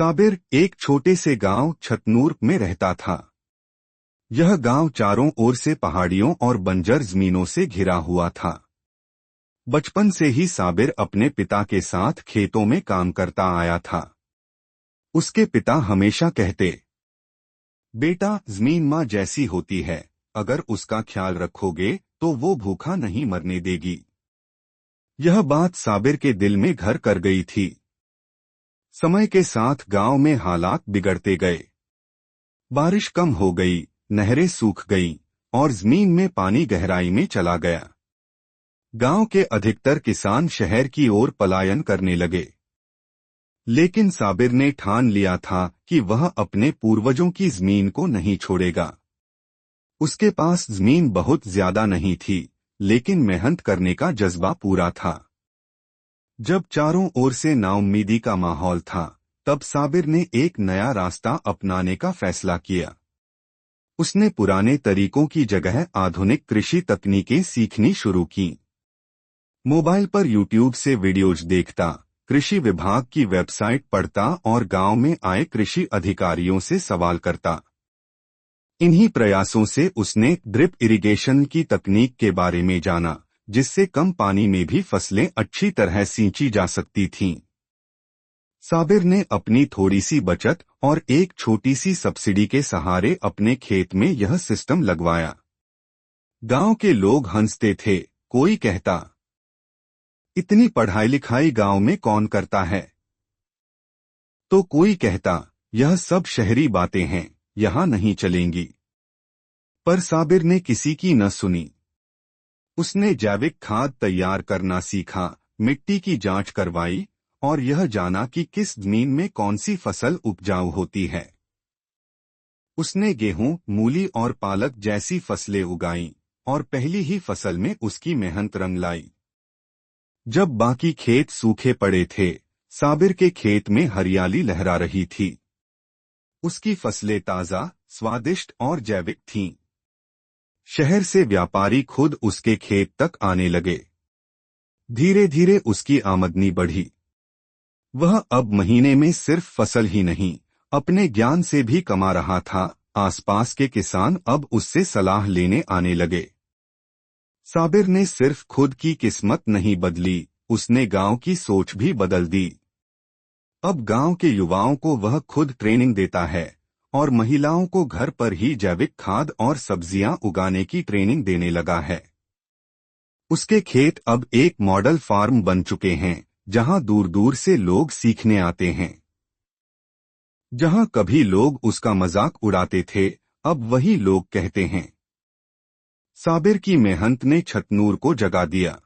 साबिर एक छोटे से गांव छतनूर में रहता था। यह गांव चारों ओर से पहाड़ियों और बंजर जमीनों से घिरा हुआ था। बचपन से ही साबिर अपने पिता के साथ खेतों में काम करता आया था। उसके पिता हमेशा कहते, बेटा, जमीन माँ जैसी होती है, अगर उसका ख्याल रखोगे तो वो भूखा नहीं मरने देगी। यह बात साबिर के दिल में घर कर गई थी। समय के साथ गांव में हालात बिगड़ते गए। बारिश कम हो गई, नहरें सूख गईं और जमीन में पानी गहराई में चला गया। गांव के अधिकतर किसान शहर की ओर पलायन करने लगे। लेकिन साबिर ने ठान लिया था कि वह अपने पूर्वजों की जमीन को नहीं छोड़ेगा। उसके पास जमीन बहुत ज्यादा नहीं थी, लेकिन मेहनत करने का जज्बा पूरा था। जब चारों ओर से नाउम्मीदी का माहौल था, तब साबिर ने एक नया रास्ता अपनाने का फैसला किया। उसने पुराने तरीकों की जगह आधुनिक कृषि तकनीकें सीखनी शुरू की। मोबाइल पर यूट्यूब से वीडियोज देखता, कृषि विभाग की वेबसाइट पढ़ता और गांव में आए कृषि अधिकारियों से सवाल करता। इन्हीं प्रयासों से उसने ड्रिप इरिगेशन की तकनीक के बारे में जाना, जिससे कम पानी में भी फसलें अच्छी तरह सींची जा सकती थीं। साबिर ने अपनी थोड़ी सी बचत और एक छोटी सी सब्सिडी के सहारे अपने खेत में यह सिस्टम लगवाया। गांव के लोग हंसते थे। कोई कहता, इतनी पढ़ाई लिखाई गांव में कौन करता है? तो कोई कहता, यह सब शहरी बातें हैं, यहां नहीं चलेंगी। पर साबिर ने किसी की न सुनी। उसने जैविक खाद तैयार करना सीखा, मिट्टी की जांच करवाई और यह जाना कि किस जमीन में कौन सी फसल उपजाऊ होती है। उसने गेहूं, मूली और पालक जैसी फसलें उगाईं और पहली ही फसल में उसकी मेहनत रंग लाई। जब बाकी खेत सूखे पड़े थे, साबिर के खेत में हरियाली लहरा रही थी। उसकी फसलें ताजा, स्वादिष्ट और जैविक थीं। शहर से व्यापारी खुद उसके खेत तक आने लगे। धीरे धीरे उसकी आमदनी बढ़ी। वह अब महीने में सिर्फ फसल ही नहीं, अपने ज्ञान से भी कमा रहा था। आसपास के किसान अब उससे सलाह लेने आने लगे। साबिर ने सिर्फ खुद की किस्मत नहीं बदली, उसने गांव की सोच भी बदल दी। अब गांव के युवाओं को वह खुद ट्रेनिंग देता है और महिलाओं को घर पर ही जैविक खाद और सब्जियां उगाने की ट्रेनिंग देने लगा है। उसके खेत अब एक मॉडल फार्म बन चुके हैं, जहां दूर दूर से लोग सीखने आते हैं। जहां कभी लोग उसका मजाक उड़ाते थे, अब वही लोग कहते हैं, साबिर की मेहनत ने छतनूर को जगा दिया।